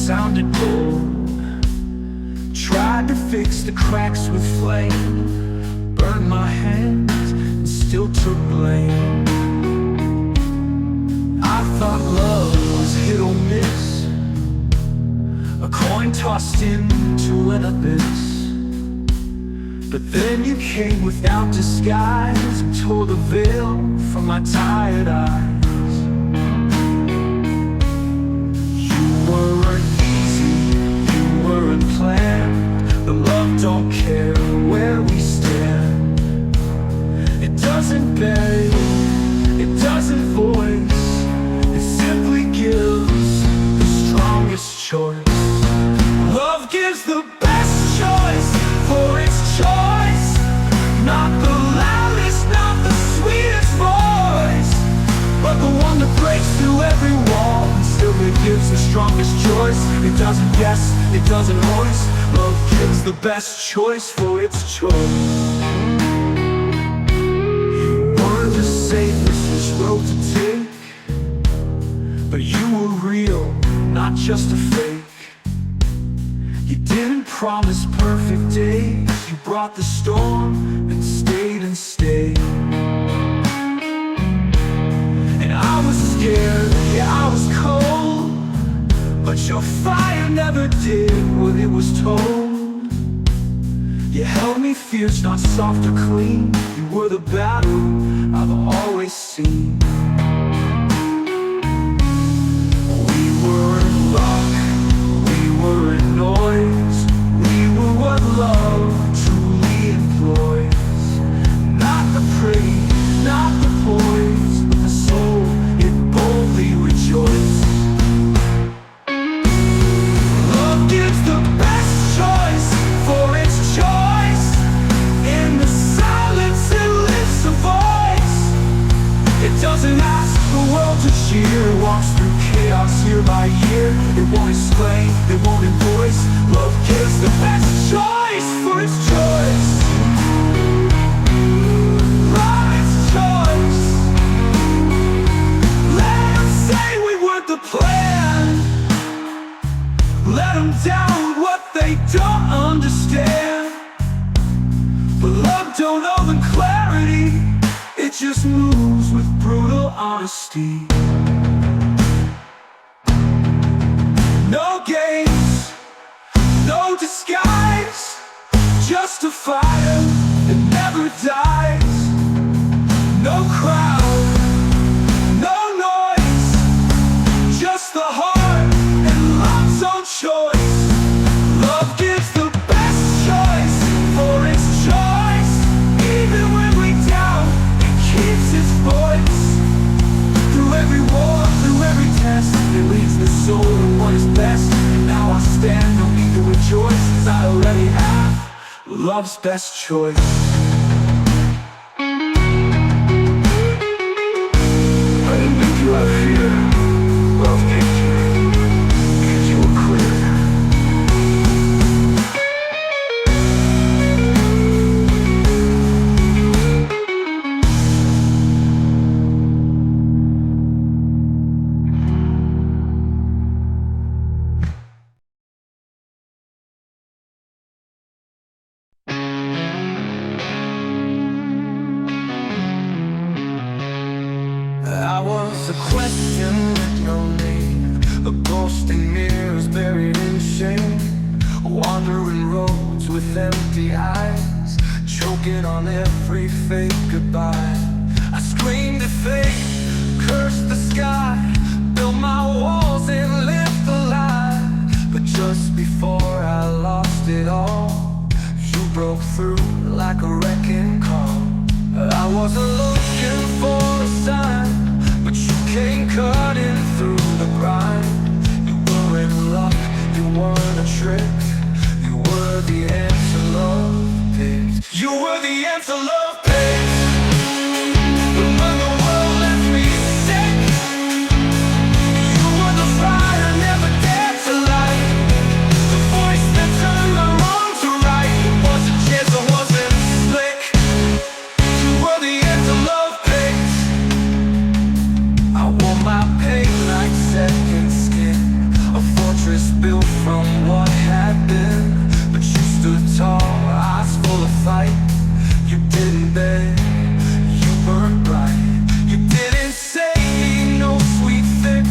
sounded gold. Tried to fix the cracks with flame, burned my hands and still took blame. I thought love was hit or miss, a coin tossed into an abyss. But then you came without disguise and tore the veil from my tired eyes. You weren't easy, you weren't planned, but love don't care where we stand. It doesn't beg, it doesn't voice, it simply gives the strongest choice. Love gives the best choice for its choice, not the loudest, not the sweetest voice, but the one that breaks through every wall and still it gives the strongest choice. It doesn't guess, it doesn't voice. Love gives the best choice for its choice. You were the safest road to take, but you were real, not just a fake. You didn't promise perfect days, you brought the storm and stayed and stayed. And I was scared, yeah I was cold, but your fire never did what it was told. You held me fierce, not soft or clean. You were the battle I've always seen. We were in luck, we were in noise, we were what love truly employs. Not the praise, not the poise, but the soul, it boldly rejoiced. Love gives the best choice for its choice. In the silence it lifts a voice. It doesn't ask the world to cheer, walks through chaos year by year. It won't explain, it won't invoice. Love gives the best choice for its choice. Love its choice. Let them say we weren't the plan, let them down what they don't understand. But love don't owe them clarity, it just moves with brutal honesty. No games, no disguise, just a fire that never dies. No crowd, no noise, just the heart and love's own choice. Love gives the best choice for its choice. Even when we doubt, it keeps its voice. Through every war, through every test, it leads the soul to what is best. And now I stand, no need to rejoice, 'cause I already have love's best choice. I didn't make you out of fear, love picked you, 'cause you were clear. I was a question with no name, a ghost in mirrors buried in shame, wandering roads with empty eyes, choking on every fake goodbye. I screamed at fate, cursed the sky, built my walls and lived the lie. But just before I lost it all, you broke through like a wrecking call. I wasn't looking for a sign, but you came cutting through the grind. You weren't luck, you weren't a trick, you were the answer love picked. You were the answer love picked. When the world left me sick, you were the fire never dared to light, the voice that turned my wrong to right. It wasn't chance, it wasn't slick. You were the answer love. fortress built from what had been. But you stood tall, eyes full of fight. You didn't beg, you burned bright. You didn't say no sweet fix.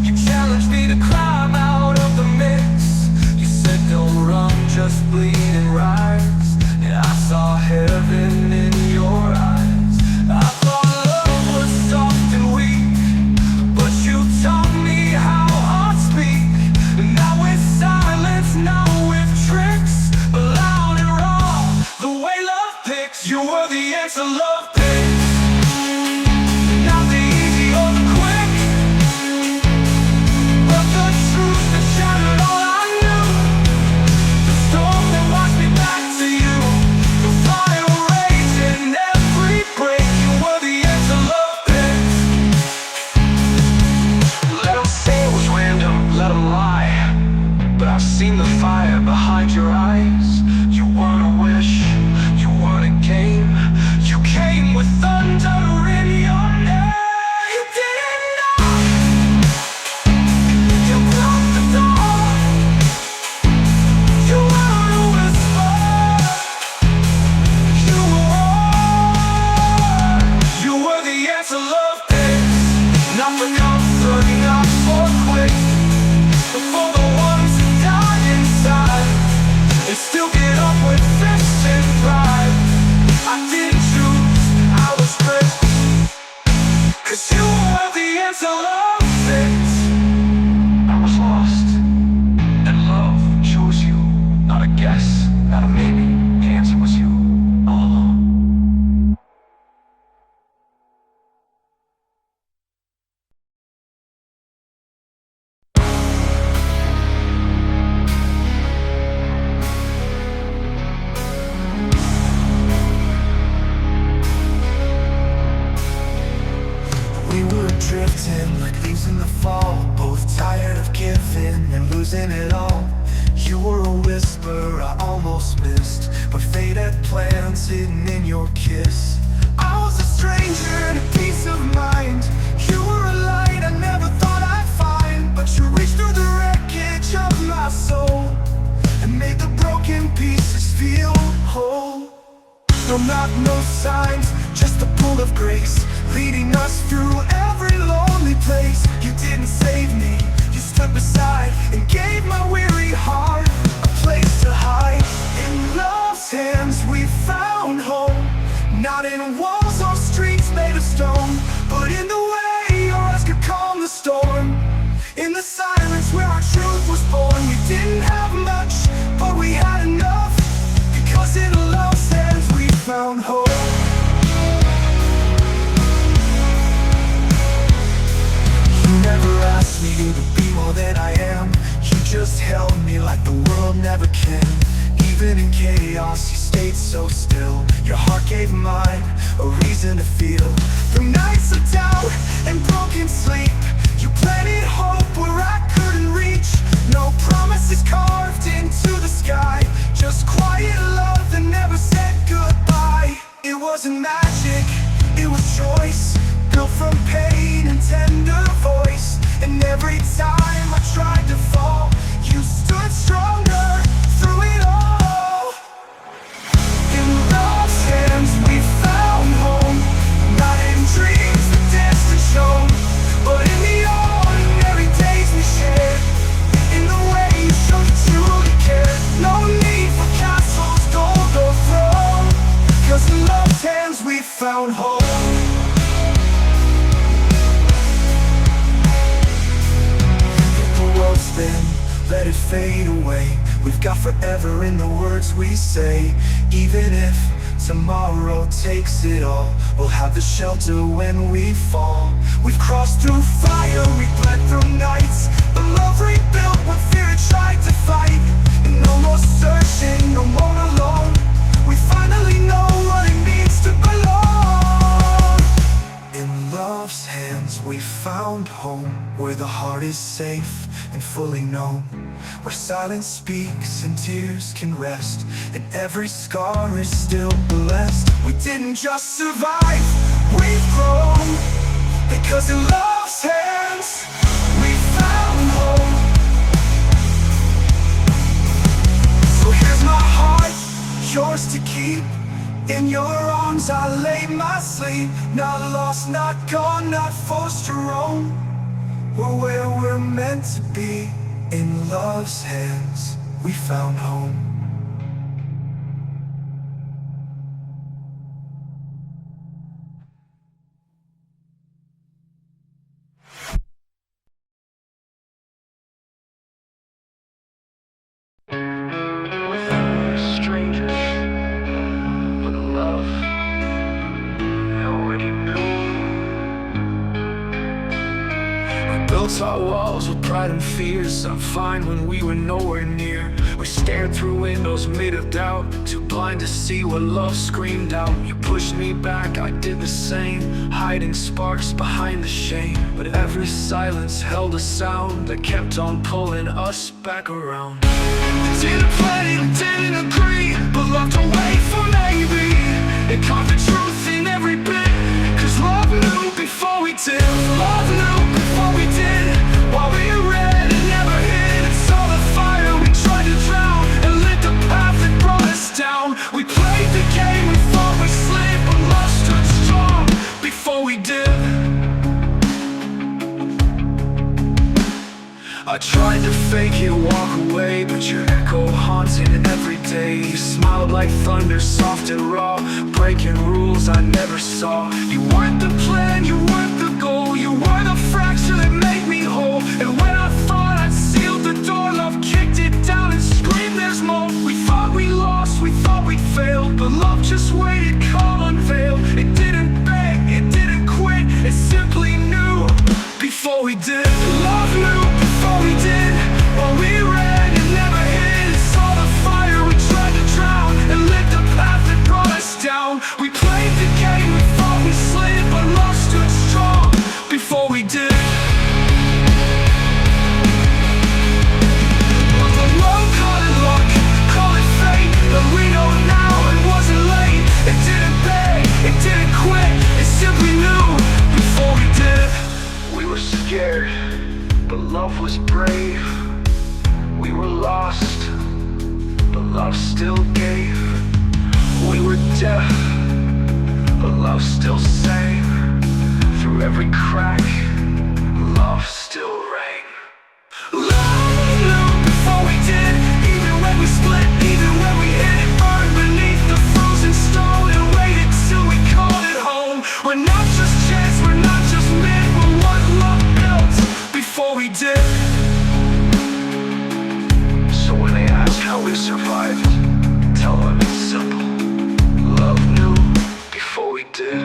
You challenged me to climb out of the mix. You said don't run, just bleed and rise. And I saw heaven in your eyes. I thought love was soft and weak, but you taught me how hearts speak. Now with silence, now with tricks, but loud and raw, the way love picks. You were the answer love picks, not the easy or the quick, but the truth that shattered all I knew. The storm that washed me back to you, the fire raging every break. You were the answer love picks. Let them say it was random, let them lie, but I've seen the fire behind your eyes. You weren't a wish, you weren't a game. You came with thunder in your name. You didn't knock, you broke the door. You weren't a whisper, you were the answer love picks. Not for comfort, not for quick, but for the ones who died inside and still get up with fists and pride. I didn't choose, I was tricked, 'cause you were the answer love fixed. I was lost, and love chose you. Not a guess, not a maybe, the answer was you all along. We were drifting like leaves in the fall, both tired of giving and losing it all. You were a whisper I almost missed, but fate had plans hidden in your kiss. I was a stranger and a peace of mind. You were a light I never thought I'd find, but you reached through the wreckage of my soul and made the broken pieces feel whole. No knock, no signs, just a pull of grace, leading us through every lonely place. You didn't save me, you stood beside and gave my weary heart a place to hide. In love's hands we found home, not in walls or streets made of stone, but in the way your eyes could calm the storm. In the silence where our truth was born. We didn't have much, but we had enough, because in love's hands we found hope. You never asked me to be more than I am. You just held me like the world never can. Even in chaos, you stayed so still. Your heart gave mine a reason to feel. Through nights of doubt and broken sleep, you planted hope where I couldn't reach. No promises carved into the sky, just quiet love that never said goodbye. It wasn't magic, it was choice, built from pain and tender voice. And every time I tried to fall, you stood stronger through it all. In love's hands we found home, not in dreams that distant shown, but in the ordinary days we shared. In the way you showed you truly cared. No need for castles, gold or throne, 'cause in love's hands we found home. If the world's thin, let it fade away. We've got forever in the words we say. Even if tomorrow takes it all, we'll have the shelter when we fall. We've crossed through fire, we bled through nights, but love rebuilt when fear had tried to fight. And no more searching, no more alone. We finally know what it means to belong. In love's hands we found home, where the heart is safe and fully known, where silence speaks and tears can rest, and every scar is still blessed. We didn't just survive, we've grown, because in love's hands we found home. to keep. In your arms I lay my sleep. Not lost, not gone, not forced to roam. We're where we're meant to be. In love's hands we found home. Built our walls with pride and fears, unfine when we were nowhere near. We stared through windows made of doubt, too blind to see what love screamed out. You pushed me back, I did the same, hiding sparks behind the shame. But every silence held a sound that kept on pulling us back around. Didn't play, didn't agree, but locked away for maybe. It caught the truth in every bit, cause love knew before we did. Love knew before we did. While we read and never hid, it saw the fire we tried to drown, and lit the path that brought us down. We played the game and thought we slid, but love stood strong before we did. I tried to fake it, walk away, but your echo haunted every day. You smiled like thunder, soft and raw, breaking rules I never saw. You weren't the plan, you weren't the goal, you were the fracture that made me whole. And when I thought I'd sealed the door, love kicked it down and screamed there's more. We thought we lost, we thought we'd failed, but love just waited, calm unveiled. It didn't beg, it didn't quit, it simply knew before we did. Love knew before we did. While we ran and never hid, it saw the fire we tried to drown, and lit the path that brought us down. We played the game, we thought we slid, but love stood strong before we did. Well, the road, call it luck, call it fate, but we know now it wasn't late. It didn't beg, it didn't quit, it simply knew before we did. We were scared, but love was brave. We were lost, but love still gave. We were deaf, but love still sang. Through every crack, love still rang. Love knew before we did. Even when we split, even when we hid, it burned beneath the frozen stone, and waited till we called it home. We're not just chance, we're not just men, we're what love built before we did. So when they ask how we survived, tell them it's simple. Love knew before we did.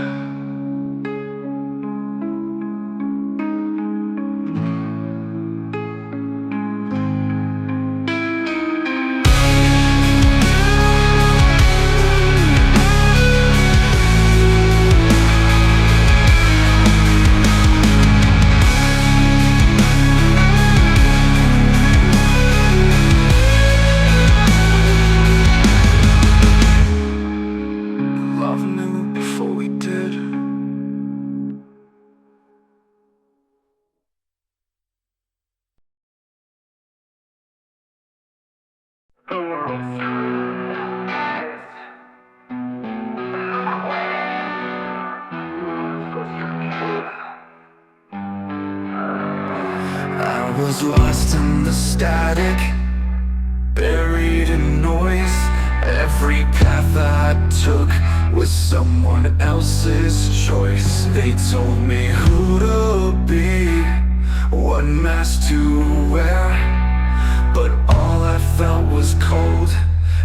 I was lost in the static, buried in noise. Every path I took was someone else's choice. They told me who to be, what mask to wear, but all I felt was cold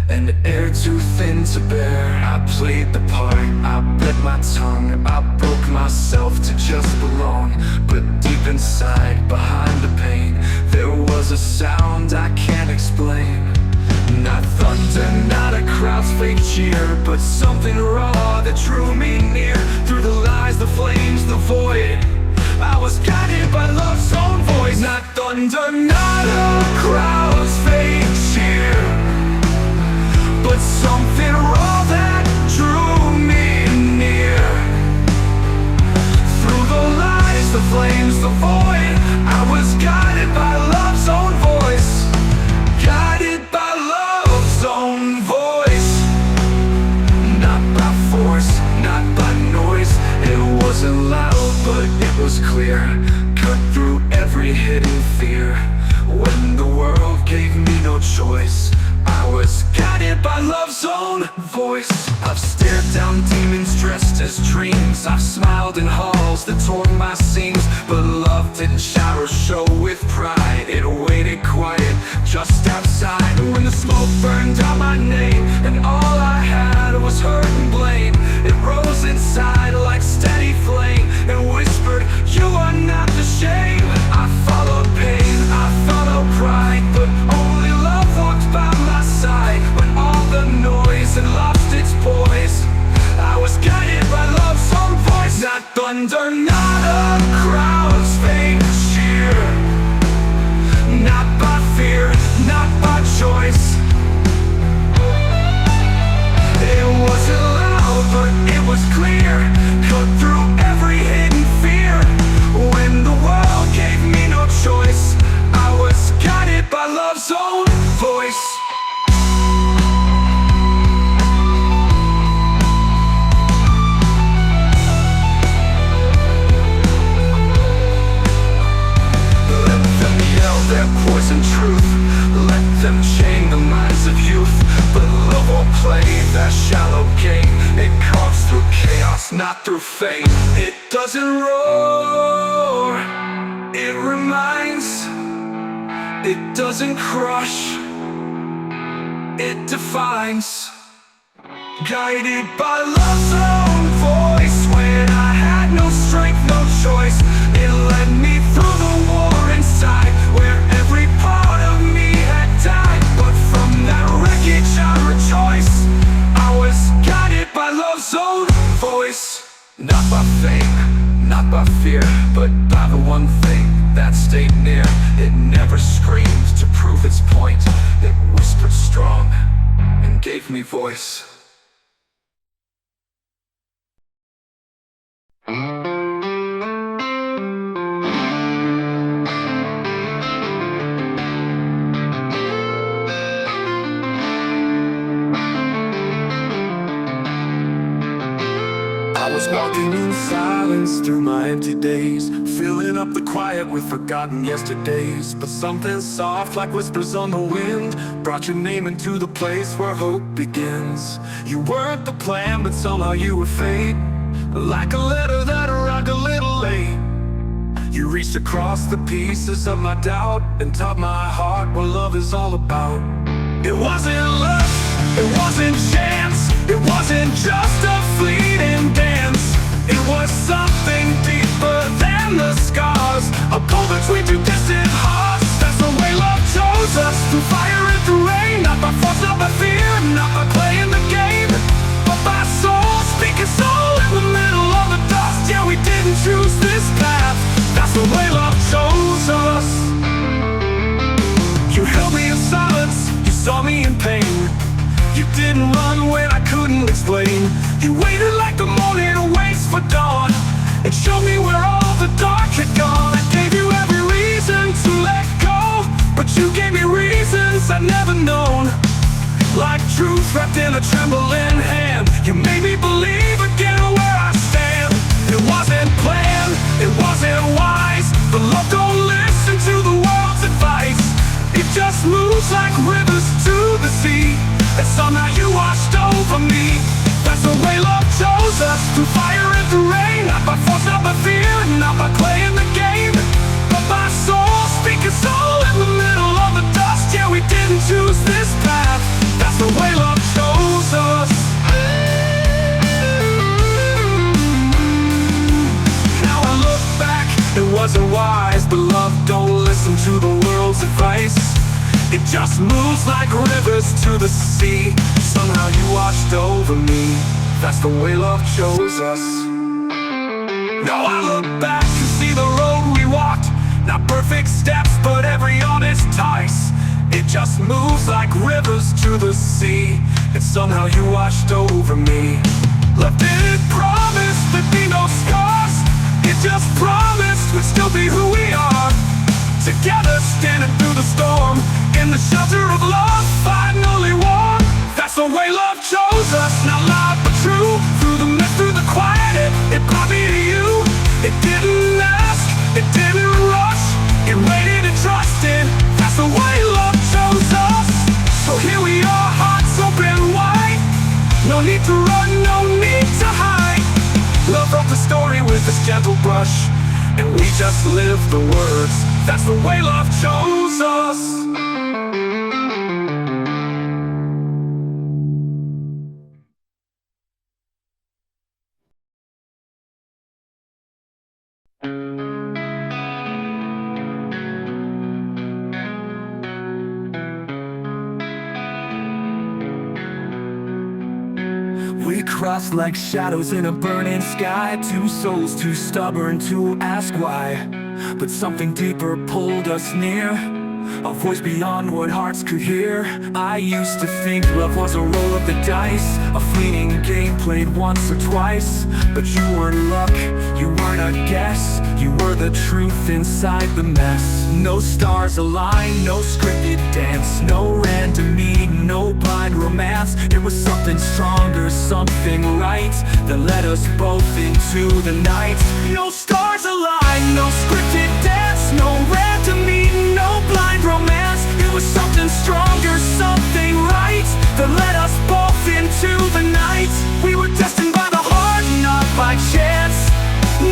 and air too thin to bear. I played the part, I bit my tongue, I broke myself to just belong. But deep inside, behind the pain, there was a sound I can't explain. Not thunder, not a crowd's fake cheer, but something raw that drew me near. Through the lies, the flames, the void, I was guided by love's own voice. Not thunder, not a crowd's fake cheer, but something raw that drew me near. Through the lies, the flames, the void, I was guided by love's own voice. Guided by love's own voice. screamed out my name, and all I had was hurt and blame. It rose inside like steady flame and whispered, you are not the shame. I followed pain, I followed pride, but only love walked by my side. When all the noise had lost its poise, I was guided by love's own voice. Not thunder, not a crowd's faint cheer, not by fear, not by choice. It wasn't loud, but it was clear, cut through every hidden fear. When the world gave me no choice, I was guided by love's own voice. Let them yell their poison truth, let them chain the minds of youth. But love won't play that shallow game. It carves through chaos, not through fame. It doesn't roar, it reminds. It doesn't crush, it defines. Guided by love's own voice. When I had no strength, no choice, it led me through the war inside, where every part of me had died. But from that wreckage I rejoice. I was guided by love's own voice. Not by fame, not by fear, but by the one thing that stayed near. It never screamed to prove its point. It whispered strong and gave me voice. I was walking in silence through my empty days, filling up the quiet with forgotten yesterdays. But something soft like whispers on the wind brought your name into the place where hope begins. You weren't the plan, but somehow you were fate, like a letter that arrived a little late. You reached across the pieces of my doubt and taught my heart what love is all about. It wasn't luck, it wasn't chance, it wasn't just a fleeting dance. It was something deeper than the scars, a pull between two distant hearts. That's the way love chose us, through fire and through rain. Not by force, not by fear, not by playing the game, but by soul, speaking soul in the middle of the dust. Yeah, we didn't choose this path, that's the way love chose us. You held me in silence, you saw me in pain. You didn't run when I couldn't explain. You waited like the morning waits for dawn, and showed me where all the dark had gone. I gave you every reason to let go, but you gave me reasons I'd never known. Like truth wrapped in a trembling hand, you made me believe again where I stand. It wasn't planned, it wasn't wise, but love don't listen to the world's advice. It just moves like rivers to the sea, and somehow you washed over me. That's the way love chose us, through fire and through rain. Not by force, not by fear, not by playing the game, but by soul, speaking soul in the middle of the dust. Yeah, we didn't choose this path, that's the way love chose us. Now I look back, it wasn't wise, but love don't listen to the world's advice. It just moves like rivers to the sea. Somehow you watched over me, that's the way love chose us. Now I look back and see the road we walked, not perfect steps, but every honest ties. It just moves like rivers to the sea, and somehow you watched over me. Love didn't promise there'd be no scars, it just promised we'd still be who we are. Together, standing through the storm, in the shelter of love, fighting only one. That's the way love chose us, not loud but true. Through the mist, through the quiet, it brought me to you. It didn't ask, it didn't rush, it waited and trusted. That's the way love chose us. So here we are, hearts open wide. No need to run, no need to hide. Love wrote the story with this gentle brush, and we just live the words. That's the way love chose us. We crossed like shadows in a burning sky, two souls too stubborn to ask why. But something deeper pulled us near, a voice beyond what hearts could hear. I used to think love was a roll of the dice, a fleeting game played once or twice. But you weren't luck, you weren't a guess, you were the truth inside the mess. No stars aligned, no scripted dance, no random meeting, no blind romance. It was something stronger, something right, that led us both into the night. No stars aligned, no scripted dance, no random meeting, no blind romance. It was something stronger, something right, that led us both into the night. We were destined by the heart, not by chance,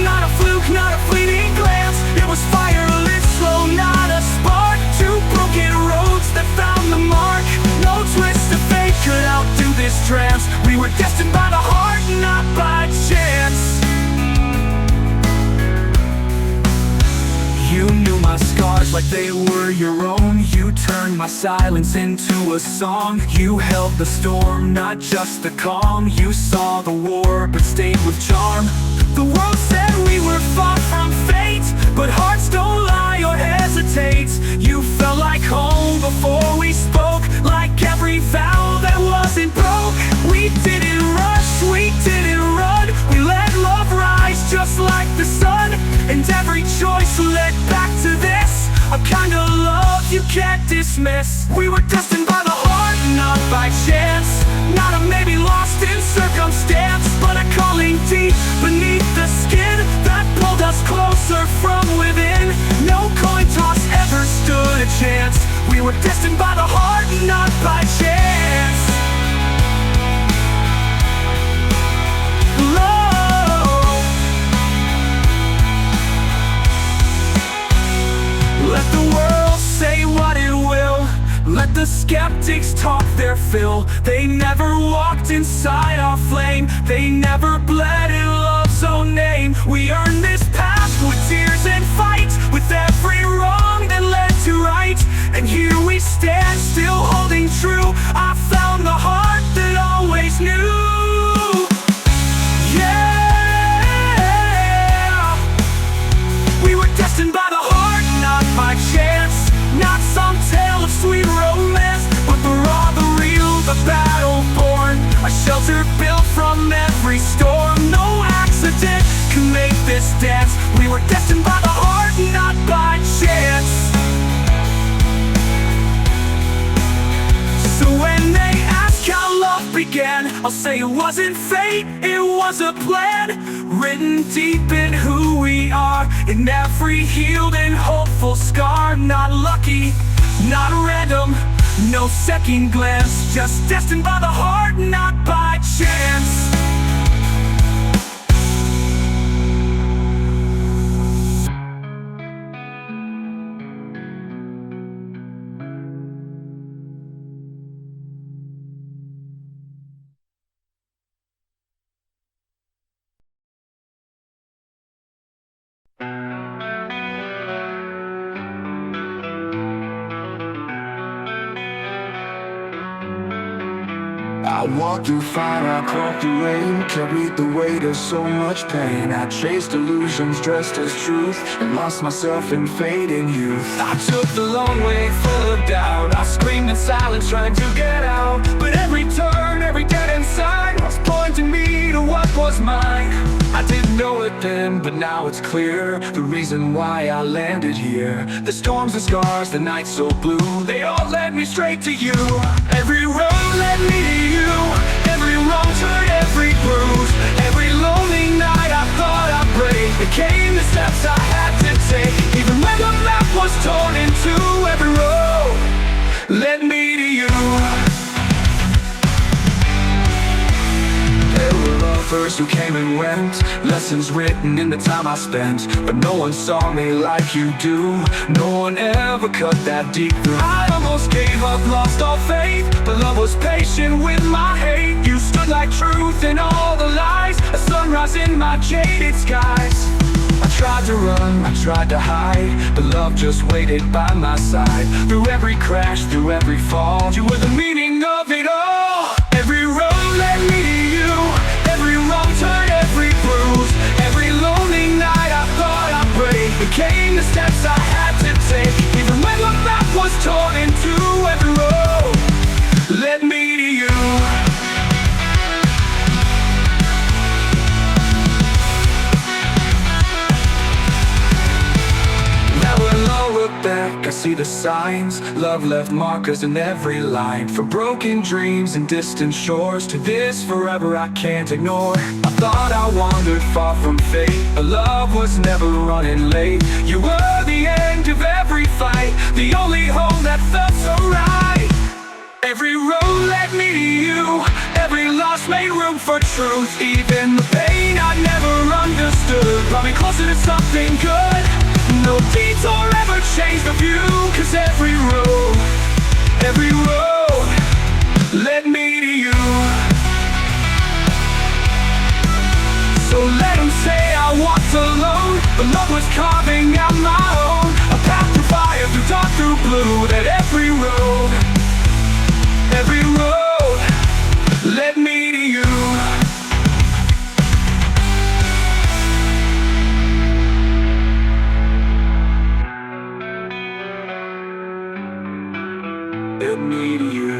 not a fluke, not a fleeting glance. It was fire lit slow, not a spark, two broken roads that found the mark. No twist of fate could outdo this trance. We were destined by the heart, not by chance. You knew my scars like they were your own. You turned my silence into a song. You held the storm, not just the calm. You saw the war, but stayed with charm. The world said we were far from fate, but hearts don't lie or hesitate. You felt like home before we spoke, like every vow that wasn't broke. We didn't rush, we didn't run, we let love rise just like the sun. And every choice led back to this, a kind of love you can't dismiss. We were destined by the heart, not by chance, not a maybe lost in circumstance, but a calling deep beneath the skin that pulled us closer from within. No coin toss ever stood a chance. We were destined by the heart, not by chance. Let the world say what it will, let the skeptics talk their fill. They never walked inside our flame, they never bled in love's own name. We earned this path with tears and fight, with every wrong that led to right. And here we stand, still holding true. I found the heart that always knew. Yeah, we were destined by the heart, not by chance, not some tale of sweet romance, but the raw, the real, the battle born, a shelter built from every storm. No accident can make this dance. We were destined by the heart, not by chance. So when they ask how love began, I'll say it wasn't fate, it was a plan, written deep in who we are, in every healed and hopeful scar. Not lucky, not random, no second glance, just destined by the heart, not by chance. I walked through fire, I crawled through rain, carried the weight of so much pain. I chased illusions dressed as truth, and lost myself in fading youth. I took the long way full of doubt, I screamed in silence trying to get out. But every turn, every dead end sign was pointing me to what was mine. I didn't know it then, but now it's clear, the reason why I landed here. The storms and scars, the nights so blue, they all led me straight to you. Every road led me to you, every wrong turn, every bruise, every lonely night I thought I'd break became the steps I had to take. Even when the map was torn in two, every road led me to you. There were lovers who came and went, lessons written in the time I spent, but no one saw me like you do. No one ever cut that deep through. I almost gave up, lost all faith, but love was patient with my hate. You stood like truth in all the lies, a sunrise in my jaded skies. I tried to run, I tried to hide, but love just waited by my side. Through every crash, through every fall, you were the meaning of it all. Every road led me to you, signs. Love left markers in every line, from broken dreams and distant shores to this forever I can't ignore. I thought I wandered far from fate, but love was never running late. You were the end of every fight, the only home that felt so right. Every road led me to you, every loss made room for truth. Even the pain I never understood brought me closer to something good. No detour ever changed the view, 'cause every road led me to you. So let them say I walked alone, but love was carving out my own. A path through fire, through dark, through blue, that every road led me to you. Led me to you.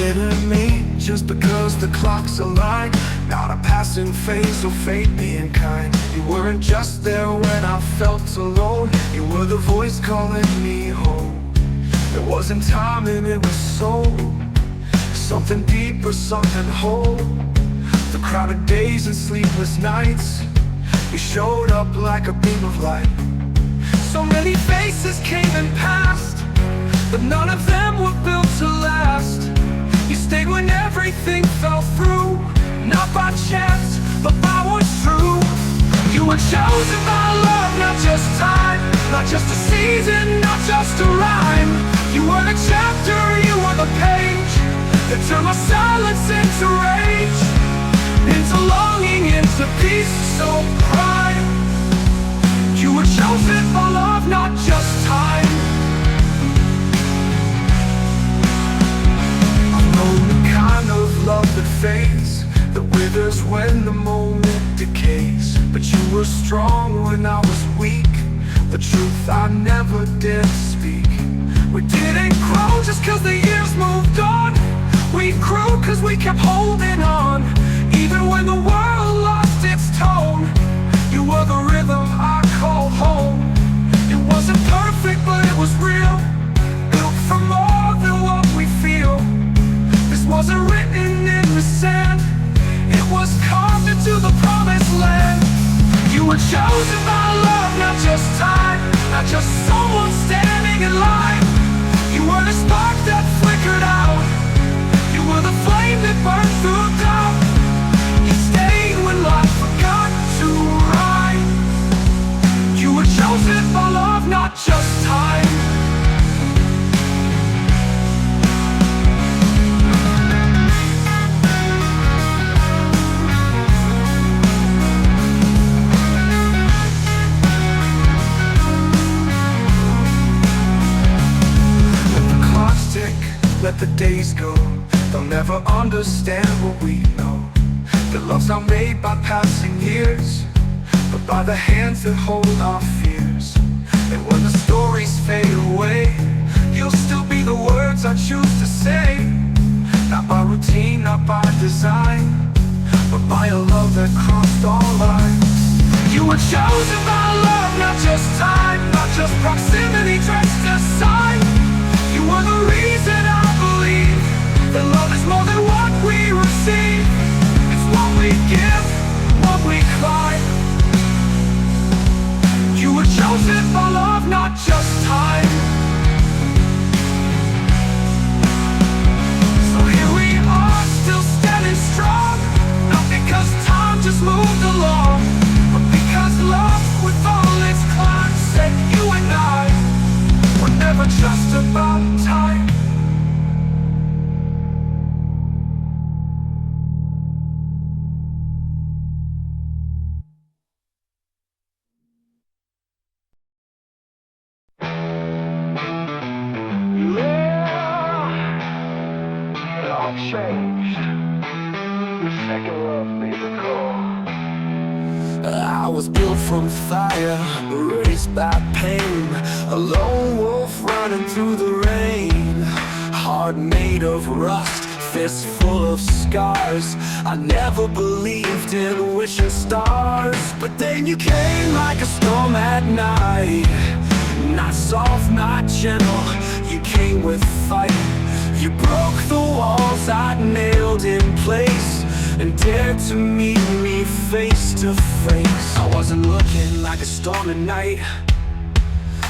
Didn't meet just because the clocks aligned, not a passing phase or fate being kind. You weren't just there when I felt alone, you were the voice calling me home. It wasn't time and it was soul, something deeper, something whole. The crowded days and sleepless nights, you showed up like a beam of light. So many faces came and passed, but none of them were built to last. You stayed when everything fell through, not by chance, but by what's true. You were chosen by love, not just time, not just a season, not just a rhyme. You were the chapter, you were the page that turned my silence into rage, into longing, into peace, so prime. You were chosen for love, not just time. The kind of love that fades, that withers when the moment decays. But you were strong when I was weak, the truth I never dared speak. We didn't grow just 'cause the years moved on, we grew 'cause we kept holding on. Even when the world lost its tone, you were the rhythm I called home. It wasn't perfect but it was real, built for more than what we feel. Wasn't written in the sand, it was carved into the promised land. You were chosen by love, not just time, not just someone standing in line. You were the spark that flickered out, you were the flame that burned through doubt. You stayed when life forgot to rhyme. You were chosen for love, not just time. Let the days go, they'll never understand what we know. That love's not made by passing years, but by the hands that hold our fears. And when the stories fade away, you'll still be the words I choose to say. Not by routine, not by design, but by a love that crossed all lines. You were chosen by love, not just time, not just proximity dressed as sign. You were the reason I believe that love is more than what we receive. It's what we give, what we climb. You were chosen for love, not just time. So here we are, still standing strong. changed. The second love made the call. I was built from fire, raised by pain, a lone wolf running through the rain. Heart made of rust, fist full of scars. I never believed in wishing stars, but then you came like a storm at night. Not soft, not gentle, you came with fight. You broke the walls I nailed in place, and dared to meet me face to face. I wasn't looking like a storm at night.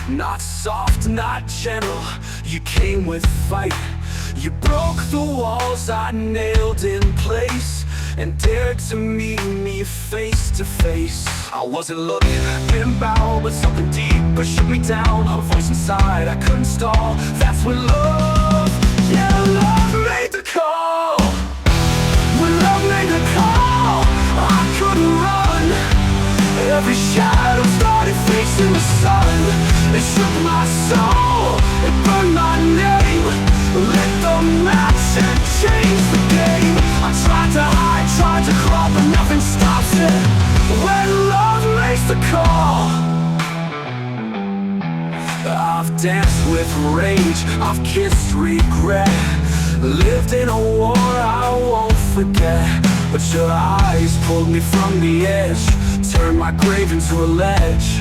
Not soft, not gentle, you came with fight. You broke the walls I nailed in place, and dared to meet me face to face. I wasn't looking, been bound, but something deeper shook me down. A voice inside I couldn't stall. That's when love, yeah, love made the call. When love made the call, I couldn't run. Every shadow started facing the sun. It shook my soul, it burned my name. Lit the match and changed the game. I tried to hide, tried to crawl, but nothing stops it when love makes the call. I've danced with rage, I've kissed regret, lived in a war I won't forget. But your eyes pulled me from the edge, turned my grave into a ledge.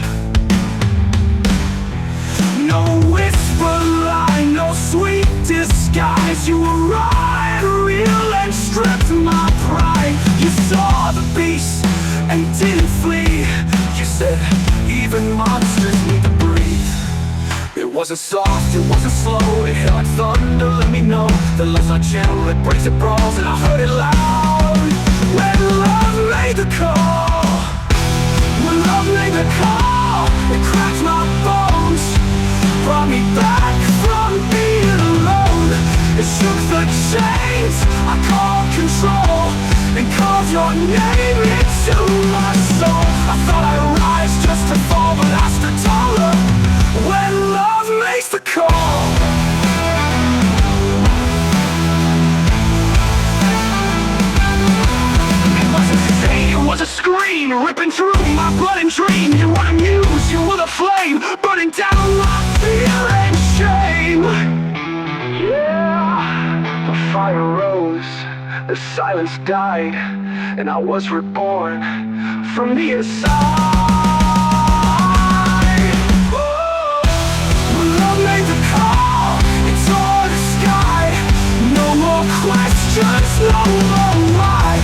No whisper lie, no sweet disguise. You were right, real, and stripped my pride. You saw the beast and didn't flee. You said, even monsters need to breathe. It wasn't soft, it wasn't slow. It hit like thunder, let me know that love's not gentle, it breaks, it brawls. And I heard it loud when love made the call. When love made the call, it cracked my bones, brought me back from being alone. It shook the chains I called control, and called your name into my soul. I thought I'd rise just to fall, but I stood taller when love makes the call. It wasn't a say, it was a scream ripping through my blood and dream. You were the muse, you were the flame, burning down my fear and shame. Yeah, the fire rose, the silence died, and I was reborn from the inside. When love made the call, it tore the sky. No more questions, no more why.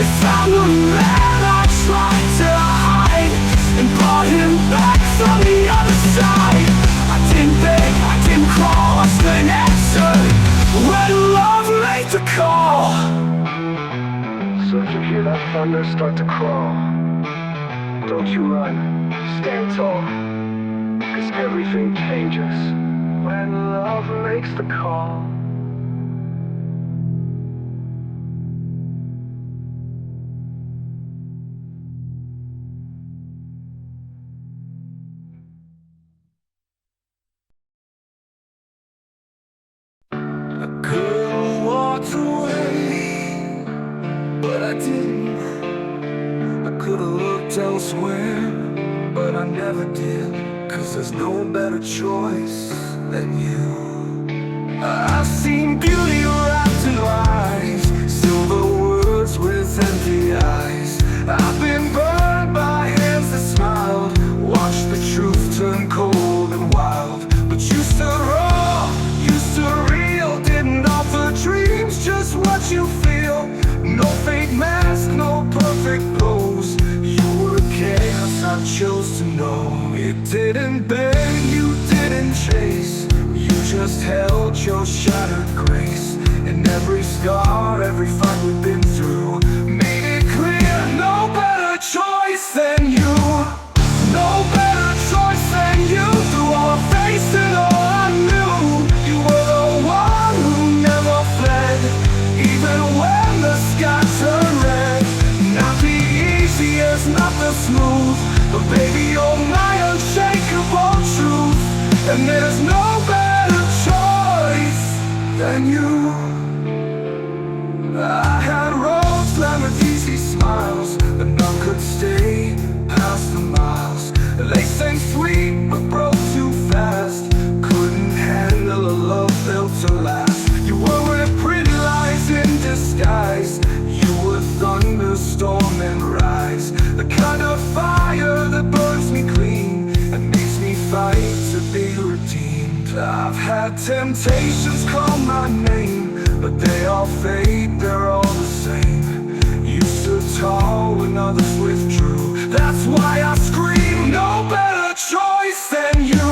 It found the man I tried to hide, and brought him back from the other side. I didn't beg, I didn't crawl, I stood and answered when love made the call. So if you hear that thunder start to crawl, don't you run, stand tall, 'cause everything changes when love makes the call. I could've walked away, but I didn't. I could've looked elsewhere, but I never did. 'Cause there's no better choice than you. I've seen beauty wrapped in lies, silver words with empty eyes. I've been burned by hands that smiled, watched the truth turn cold and wild. But you stood raw, you stood real, didn't offer dreams, just what you feel. No fake mask, no perfect pose. You were chaos I chose to know. You didn't beg, you didn't chase, you just held your shattered grace. And every scar, every fight we've been through made it clear, no better choice than you. No better choice than you. Through all I faced and all I knew, you were the one who never fled, even when the sky turned red. Not the easiest, not the smooth, but baby, you're my unshakable truth. And there's no better choice than you. I had roads lined with easy smiles, but none could stay past the miles. They sang sweet but broke too fast, couldn't handle a love built to last. You were pretty lies in disguise, you were thunderstorm and rise. The kind of fire that burns me clean and makes me fight to be redeemed. I've had temptations call my name, but they all fade, they're all the same. You stood tall when others withdrew, that's why I scream. No better choice than you,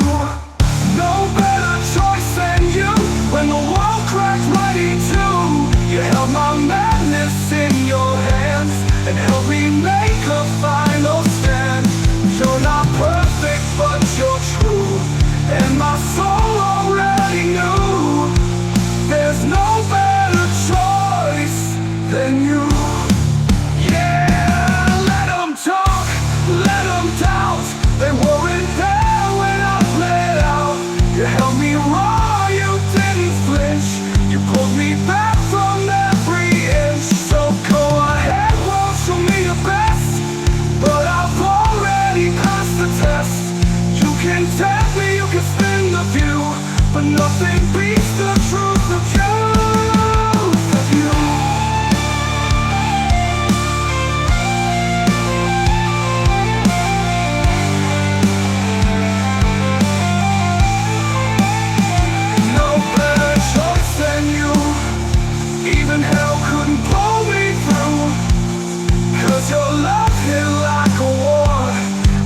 no better choice than you. When the world cracked right in two, you held my madness in your hands and helped me make a final stand. You're not perfect, but you're true, and my soul already knew there's no better choice than you. Yeah, let them talk, let them doubt, they weren't there when I played out. You held me raw, you didn't flinch, you pulled me back from every inch. So go ahead, well, show me your best, but I've already passed the test. You can tell me, you can spin the view, but nothing beats the truth of you. No better choice than you, even hell couldn't pull me through, 'cause your love hit like a war,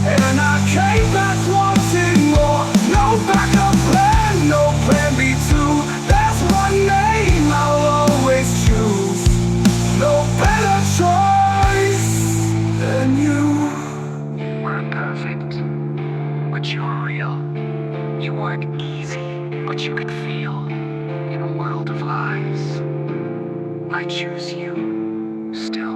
and I came back wanting more. No backup plan, no plan B2, there's one name I'll always choose. No better choice than you. You weren't perfect, but you were real. You weren't easy, but you could feel. In a world of lies, I choose you still.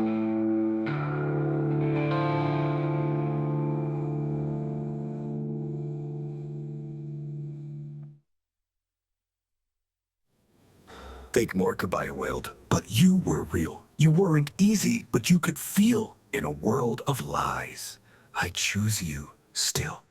Fake more Kabaya wailed, but you were real. You weren't easy, but you could feel. In a world of lies, I choose you still.